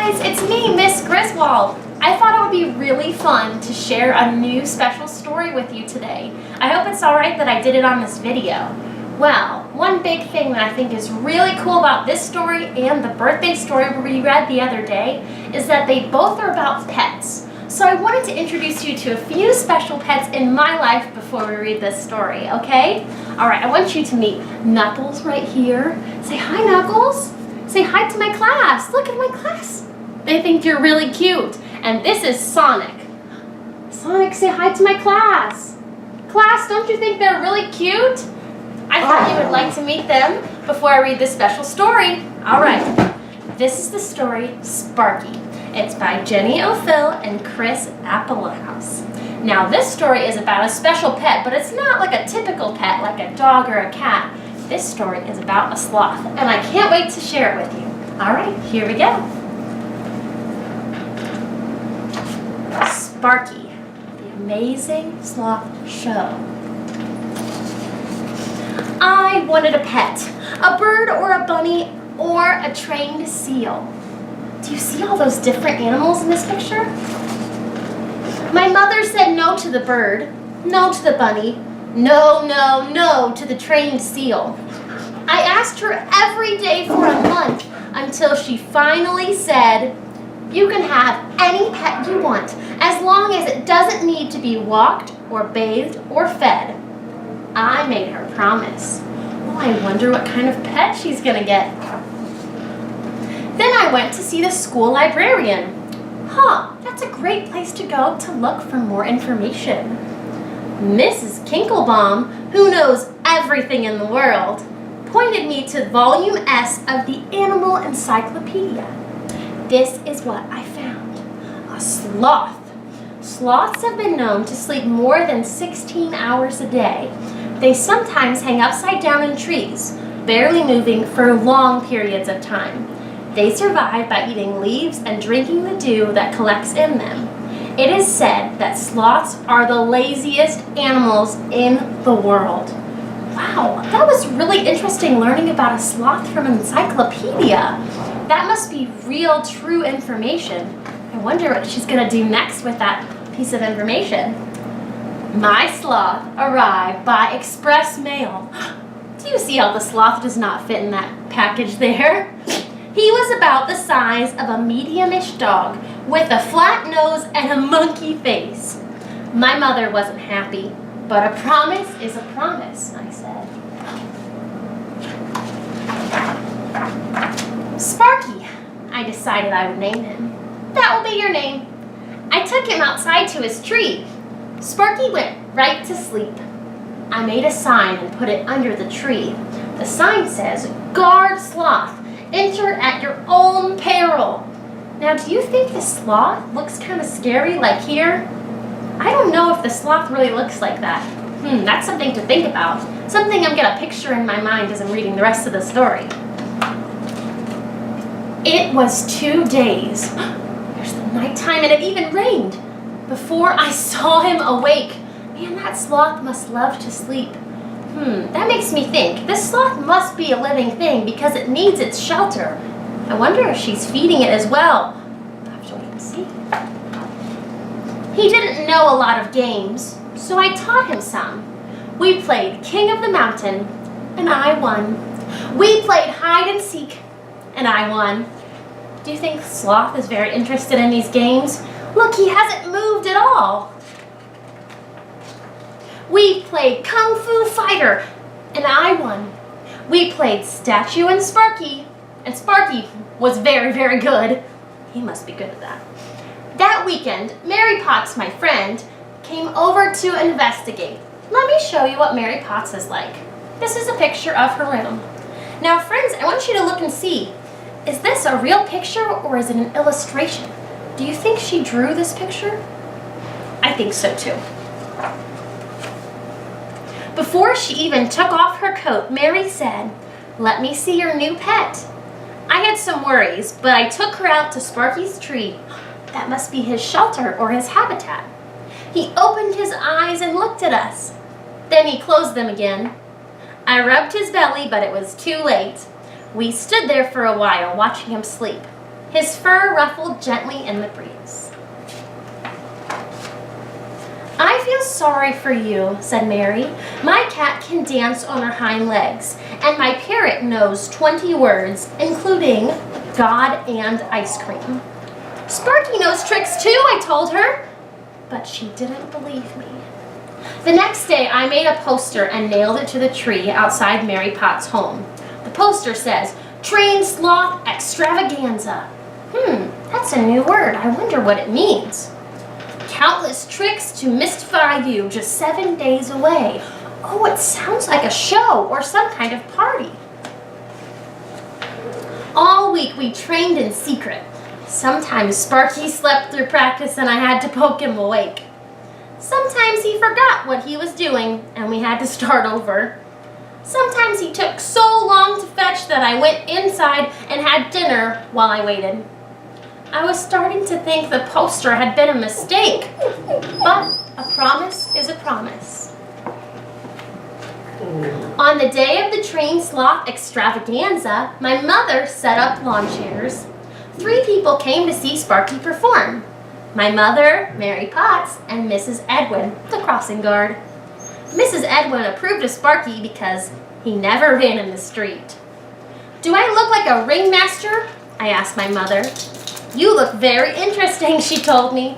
guys, it's me, Miss Griswold. I thought it would be really fun to share a new special story with you today. I hope it's alright that I did it on this video. Well, one big thing that I think is really cool about this story and the birthday story we read the other day is that they both are about pets. So I wanted to introduce you to a few special pets in my life before we read this story, okay? Alright, I want you to meet Knuckles right here. Say hi, Knuckles. Say hi to my class. Look at my class. They think you're really cute. And this is Sonic. Sonic, say hi to my class. Class, don't you think they're really cute? I thought you would like to meet them before I read this special story. All right, this is the story Sparky. It's by Jenny O'Phil and Chris Applehouse. Now this story is about a special pet, but it's not like a typical pet like a dog or a cat. This story is about a sloth, and I can't wait to share it with you. All right, here we go. Sparky, the Amazing Sloth Show. I wanted a pet, a bird or a bunny or a trained seal. Do you see all those different animals in this picture? My mother said no to the bird, no to the bunny, no, no, no to the trained seal. I asked her every day for a month until she finally said, "You can have any pet you want as long as it doesn't need to be walked or bathed or fed." I made her promise. Oh, I wonder what kind of pet she's gonna get. Then I went to see the school librarian. That's a great place to go to look for more information. Mrs. Kinklebaum, who knows everything in the world, pointed me to Volume S of the Animal Encyclopedia. This is what I found. A sloth. Sloths have been known to sleep more than 16 hours a day. They sometimes hang upside down in trees, barely moving for long periods of time. They survive by eating leaves and drinking the dew that collects in them. It is said that sloths are the laziest animals in the world. Wow, that was really interesting learning about a sloth from an encyclopedia. That must be real, true information. I wonder what she's going to do next with that piece of information. My sloth arrived by express mail. Do you see how the sloth does not fit in that package there? He was about the size of a medium-ish dog with a flat nose and a monkey face. My mother wasn't happy, but a promise is a promise, I said. Sparky, I decided I would name him. That will be your name. I took him outside to his tree. Sparky went right to sleep. I made a sign and put it under the tree. The sign says, "Guard Sloth. Enter at your own peril." Now, do you think the sloth looks kind of scary like here? I don't know if the sloth really looks like that. That's something to think about. Something I'm going to picture in my mind as I'm reading the rest of the story. It was 2 days. There's the nighttime and it even rained. Before I saw him awake. Man, that sloth must love to sleep. That makes me think. This sloth must be a living thing because it needs its shelter. I wonder if she's feeding it as well. I'll have to wait and see. He didn't know a lot of games, so I taught him some. We played King of the Mountain, and I won. We played hide and seek, and I won. Do you think Sloth is very interested in these games? Look, he hasn't moved at all. We played Kung Fu Fighter, and I won. We played Statue and Sparky was very, very good. He must be good at that. That weekend, Mary Potts, my friend, came over to investigate. Let me show you what Mary Potts is like. This is a picture of her room. Now, friends, I want you to look and see. Is this a real picture or is it an illustration? Do you think she drew this picture? I think so too. Before she even took off her coat, Mary said, "Let me see your new pet." I had some worries, but I took her out to Sparky's tree. That must be his shelter or his habitat. He opened his eyes and looked at us. Then he closed them again. I rubbed his belly, but it was too late. We stood there for a while, watching him sleep. his fur ruffled gently in the breeze. "I feel sorry for you," said Mary. "My cat can dance on her hind legs, and my parrot knows 20 words, including God and ice cream." "Sparky knows tricks too," I told her. But she didn't believe me. The next day, I made a poster and nailed it to the tree outside Mary Potts' home. The poster says, "Trained Sloth Extravaganza." That's a new word. I wonder what it means. "Countless tricks to mystify you, just 7 days away." Oh, it sounds like a show or some kind of party. All week we trained in secret. Sometimes Sparky slept through practice and I had to poke him awake. Sometimes he forgot what he was doing and we had to start over. Sometimes he took so long to fetch that I went inside and had dinner while I waited. I was starting to think the poster had been a mistake, but a promise is a promise. On the day of the Trained Sloth Extravaganza, my mother set up lawn chairs. 3 people came to see Sparky perform. My mother, Mary Potts, and Mrs. Edwin, the crossing guard. Mrs. Edwin approved of Sparky because he never ran in the street. "Do I look like a ringmaster?" I asked my mother. "You look very interesting," she told me.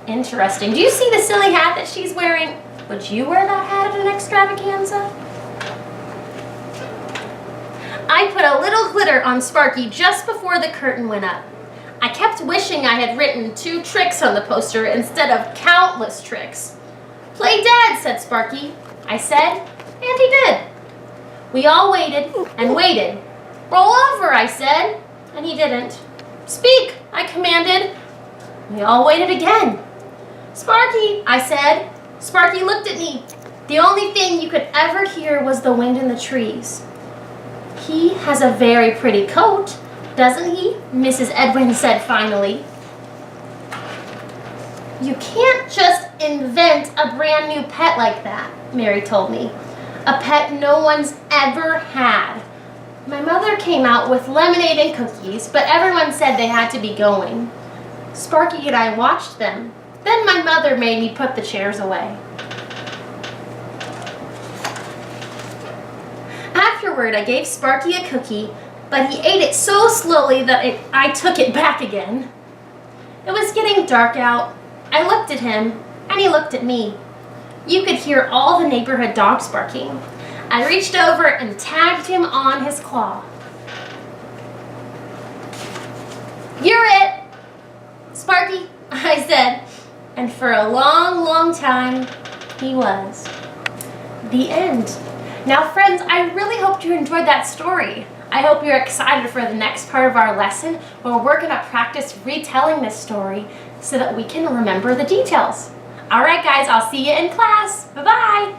Interesting. Do you see the silly hat that she's wearing? Would you wear that hat at an extravaganza? I put a little glitter on Sparky just before the curtain went up. I kept wishing I had written 2 tricks on the poster instead of countless tricks. "Play dead," said Sparky. I said, and he did. We all waited and waited. "Roll over," I said, and he didn't. "Speak," I commanded. We all waited again. "Sparky," I said. Sparky looked at me. The only thing you could ever hear was the wind in the trees. "He has a very pretty coat, doesn't he?" Mrs. Edwin said finally. "You can't just invent a brand new pet like that," Mary told me. "A pet no one's ever had." My mother came out with lemonade and cookies, but everyone said they had to be going. Sparky and I watched them. Then my mother made me put the chairs away. Afterward, I gave Sparky a cookie, but he ate it so slowly that I took it back again. It was getting dark out. I looked at him, and he looked at me. You could hear all the neighborhood dogs barking. I reached over and tagged him on his claw. "You're it, Sparky," I said, and for a long, long time, he was. The end. Now, friends, I really hope you enjoyed that story. I hope you're excited for the next part of our lesson where we're going to practice retelling this story so that we can remember the details. All right, guys, I'll see you in class. Bye-bye.